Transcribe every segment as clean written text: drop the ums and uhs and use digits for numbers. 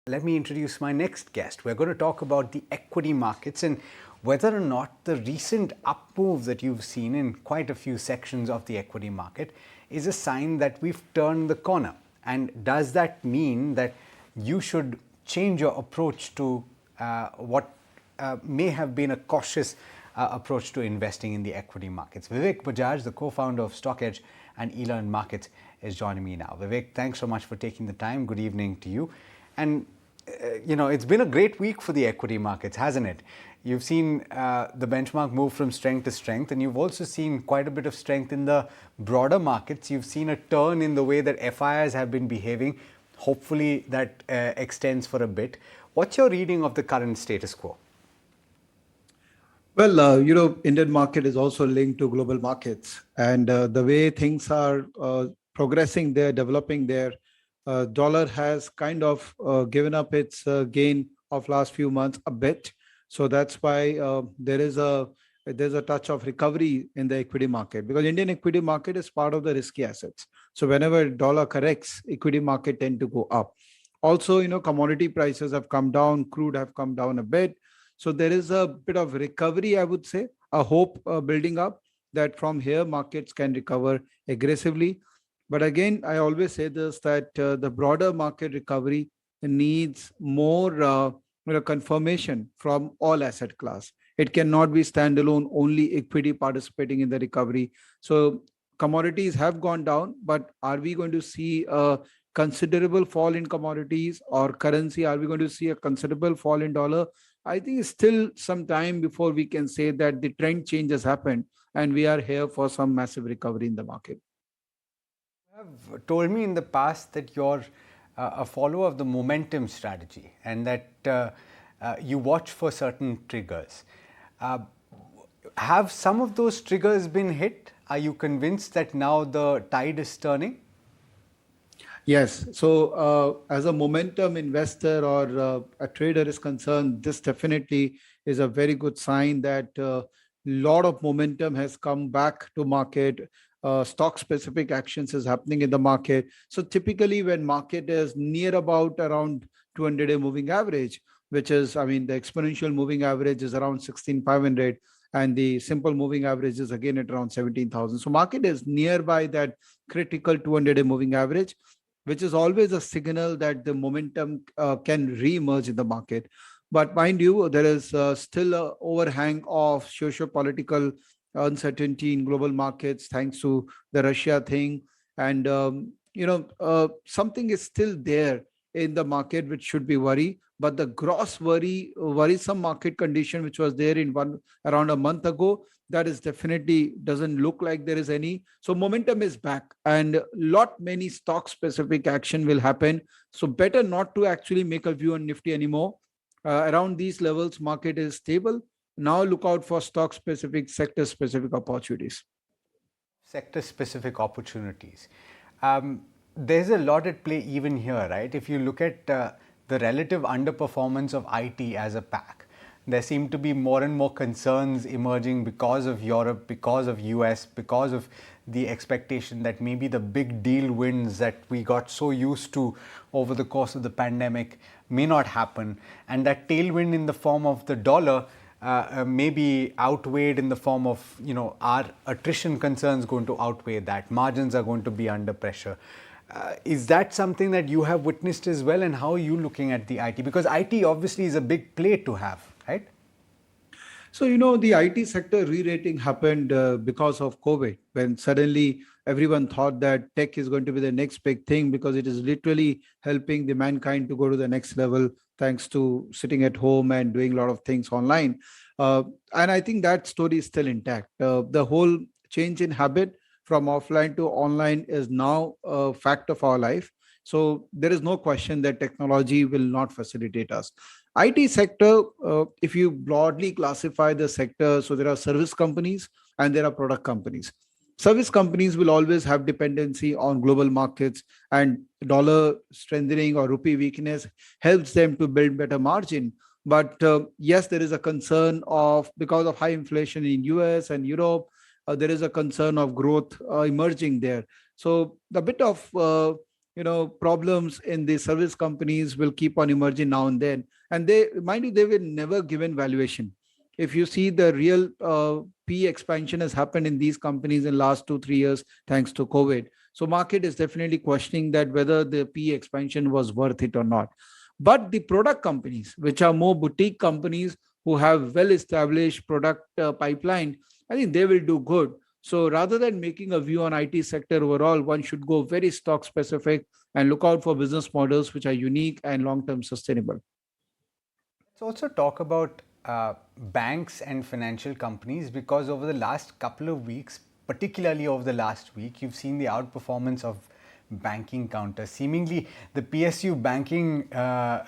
Let me introduce my next guest. We're going to talk about the equity markets and whether or not the recent up move that you've seen in quite a few sections of the equity market is a sign that we've turned the corner. And does that mean that you should change your approach to what may have been a cautious approach to investing in the equity markets? Vivek Bajaj, the co-founder of Stockedge and Elearnmarkets, is joining me now. Vivek, thanks so much for taking the time. Good evening to you. And it's been a great week for the equity markets, hasn't it? You've seen the benchmark move from strength to strength, and you've also seen quite a bit of strength in the broader markets. You've seen a turn in the way that FIIs have been behaving. Hopefully that extends for a bit. What's your reading of the current status quo? Well, Indian market is also linked to global markets, and the way things are progressing there, developing there, dollar has kind of given up its gain of last few months a bit. So that's why there's a touch of recovery in the equity market, because Indian equity market is part of the risky assets. So whenever dollar corrects, equity market tend to go up. Also, commodity prices have come down, crude have come down a bit. So there is a bit of recovery, I would say, a hope building up that from here markets can recover aggressively. But again, I always say this, that the broader market recovery needs more confirmation from all asset class. It cannot be standalone, only equity participating in the recovery. So commodities have gone down, but are we going to see a considerable fall in commodities or currency? Are we going to see a considerable fall in dollar? I think it's still some time before we can say that the trend change has happened and we are here for some massive recovery in the market. You have told me in the past that you're a follower of the momentum strategy and that you watch for certain triggers. Have some of those triggers been hit? Are you convinced that now the tide is turning? Yes. So as a momentum investor or a trader is concerned, this definitely is a very good sign that a lot of momentum has come back to market. Stock specific actions is happening in the market. So typically when market is near about around 200-day moving average, which is, the exponential moving average is around 16,500 and the simple moving average is again at around 17,000. So market is nearby that critical 200-day moving average, which is always a signal that the momentum can re-emerge in the market. But mind you, there is still an overhang of socio-political uncertainty in global markets thanks to the Russia thing. And, something is still there in the market which should be worry. But the gross worrisome market condition which was there around a month ago, that is definitely doesn't look like there is any. So momentum is back and many stock specific action will happen. So better not to actually make a view on Nifty anymore. Around these levels, market is stable. Now look out for stock specific, sector specific opportunities. Sector specific opportunities. There's a lot at play even here, right? If you look at the relative underperformance of IT as a pack, there seem to be more and more concerns emerging because of Europe, because of US, because of the expectation that maybe the big deal wins that we got so used to over the course of the pandemic may not happen, and that tailwind in the form of the dollar may be outweighed in the form of, our attrition concerns going to outweigh that. Margins are going to be under pressure. Is that something that you have witnessed as well, and how are you looking at the IT? Because IT obviously is a big play to have, right? So, the IT sector re-rating happened because of COVID, when suddenly everyone thought that tech is going to be the next big thing because it is literally helping the mankind to go to the next level thanks to sitting at home and doing a lot of things online. And I think that story is still intact. The whole change in habit from offline to online is now a fact of our life. So there is no question that technology will not facilitate us. IT sector, if you broadly classify the sector, so there are service companies and there are product companies. Service companies will always have dependency on global markets, and dollar strengthening or rupee weakness helps them to build better margin. But yes, there is a concern of, because of high inflation in US and Europe, there is a concern of growth emerging there. So the bit of problems in the service companies will keep on emerging now and then. And they, mind you, they were never given valuation. If you see the real P expansion has happened in these companies in last 2-3 years, thanks to COVID. So market is definitely questioning that whether the P expansion was worth it or not. But the product companies, which are more boutique companies who have well established product pipeline, I think they will do good. So rather than making a view on IT sector overall, one should go very stock specific and look out for business models which are unique and long-term sustainable. Let's also talk about banks and financial companies, because over the last couple of weeks, particularly over the last week, you've seen the outperformance of banking counter. Seemingly, the PSU banking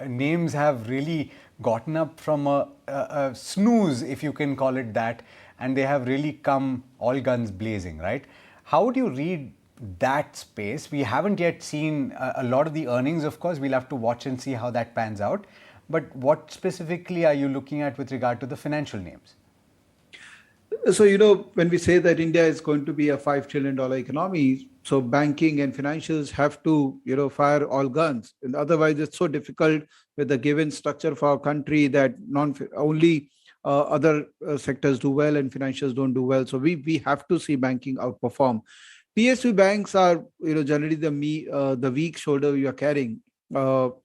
names have really gotten up from a snooze, if you can call it that, and they have really come all guns blazing, right? How would you read that space? We haven't yet seen a lot of the earnings, of course. We'll have to watch and see how that pans out. But what specifically are you looking at with regard to the financial names? So, when we say that India is going to be a $5 trillion economy, so banking and financials have to, fire all guns. And otherwise, it's so difficult with the given structure for our country that only other sectors do well and financials don't do well. So we have to see banking outperform. PSU banks are, generally the weak shoulder you are carrying.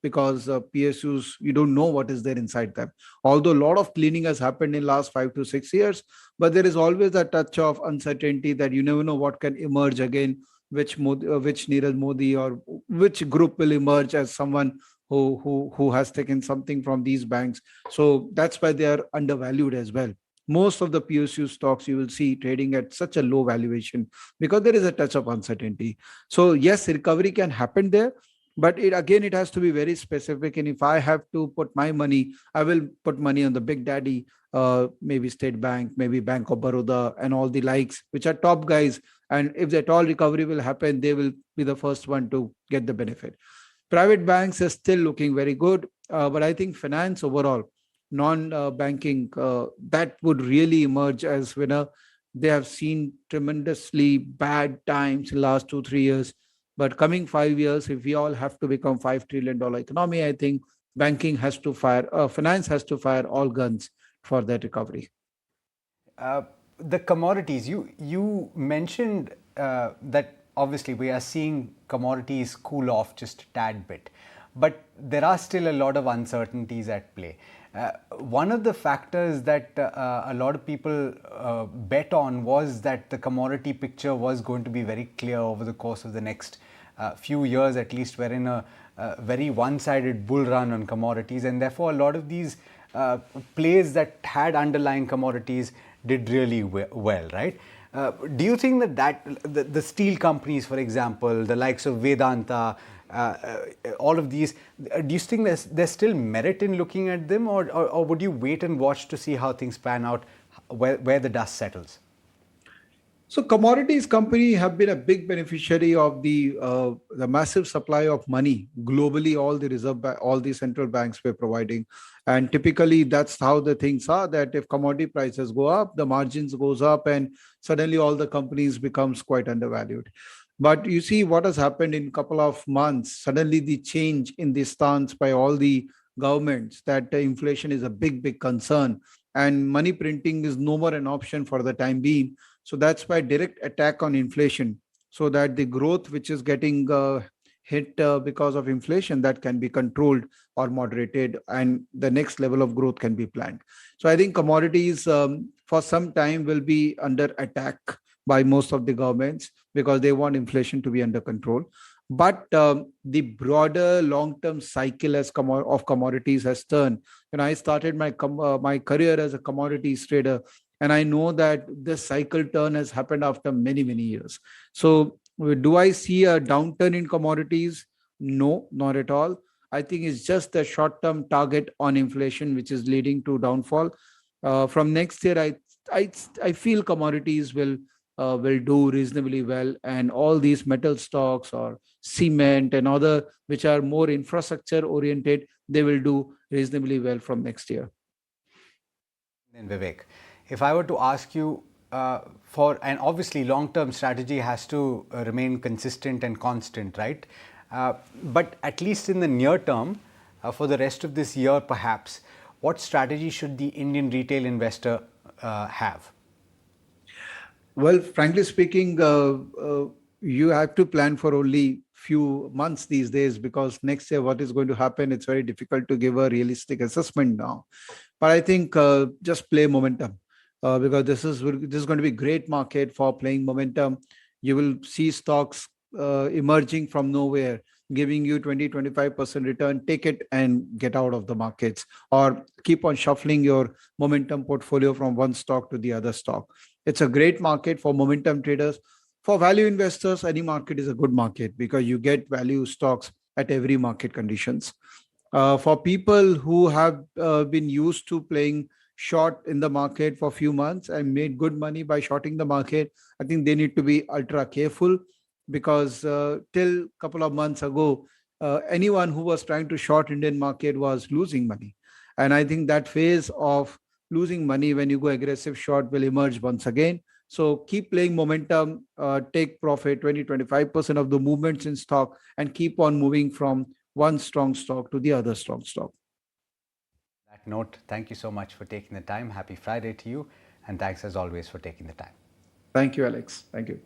Because PSUs, you don't know what is there inside them. Although a lot of cleaning has happened in last 5 to 6 years, but there is always a touch of uncertainty that you never know what can emerge again, which Nirav Modi or which group will emerge as someone who has taken something from these banks. So that's why they are undervalued as well. Most of the PSU stocks you will see trading at such a low valuation because there is a touch of uncertainty. So yes, recovery can happen there. But it has to be very specific. And if I have to put my money, I will put money on the big daddy, maybe State Bank, maybe Bank of Baroda and all the likes, which are top guys. And if that all recovery will happen, they will be the first one to get the benefit. Private banks are still looking very good. But I think finance overall, non-banking, that would really emerge as winner. They have seen tremendously bad times in the last 2-3 years. But coming 5 years, if we all have to become $5 trillion economy, I think banking has to finance has to fire all guns for that recovery. The commodities, you mentioned that obviously we are seeing commodities cool off just a tad bit, but there are still a lot of uncertainties at play. One of the factors that a lot of people bet on was that the commodity picture was going to be very clear over the course of the next few years, at least. We're in a very one-sided bull run on commodities, and therefore a lot of these plays that had underlying commodities did really well, right? Do you think that the steel companies, for example, the likes of Vedanta, all of these, do you think there's still merit in looking at them, or would you wait and watch to see how things pan out, where the dust settles? So commodities company have been a big beneficiary of the massive supply of money globally. All the central banks were providing, and typically that's how the things are. That if commodity prices go up, the margins goes up, and suddenly all the companies becomes quite undervalued. But you see what has happened in a couple of months. Suddenly the change in the stance by all the governments that inflation is a big concern, and money printing is no more an option for the time being. So that's why direct attack on inflation, so that the growth which is getting hit because of inflation, that can be controlled or moderated, and the next level of growth can be planned. So I think commodities for some time will be under attack by most of the governments because they want inflation to be under control. But the broader long-term cycle of commodities has turned. When I started my career as a commodities trader, and I know that this cycle turn has happened after many years. So do I see a downturn in commodities? No, not at all. I think it's just a short-term target on inflation, which is leading to downfall. From next year, I feel commodities will do reasonably well, and all these metal stocks or cement and other which are more infrastructure oriented, they will do reasonably well from next year. Then Vivek, if I were to ask you and obviously long-term strategy has to remain consistent and constant, right? But at least in the near term, for the rest of this year perhaps, what strategy should the Indian retail investor have? Well, frankly speaking, you have to plan for only few months these days, because next year what is going to happen, it's very difficult to give a realistic assessment now. But I think just play momentum, because this is going to be great market for playing momentum. You will see stocks emerging from nowhere, giving you 20-25% return. Take it and get out of the markets, or keep on shuffling your momentum portfolio from one stock to the other stock. It's a great market for momentum traders. For value investors, any market is a good market, because you get value stocks at every market conditions. For people who have been used to playing short in the market for a few months and made good money by shorting the market, I think they need to be ultra careful, because till a couple of months ago, anyone who was trying to short Indian market was losing money. And I think that phase of losing money when you go aggressive short will emerge once again. So keep playing momentum, take profit 20-25% of the movements in stock, and keep on moving from one strong stock to the other strong stock. On that note, thank you so much for taking the time. Happy Friday to you, and thanks as always for taking the time. Thank you, Alex. Thank you.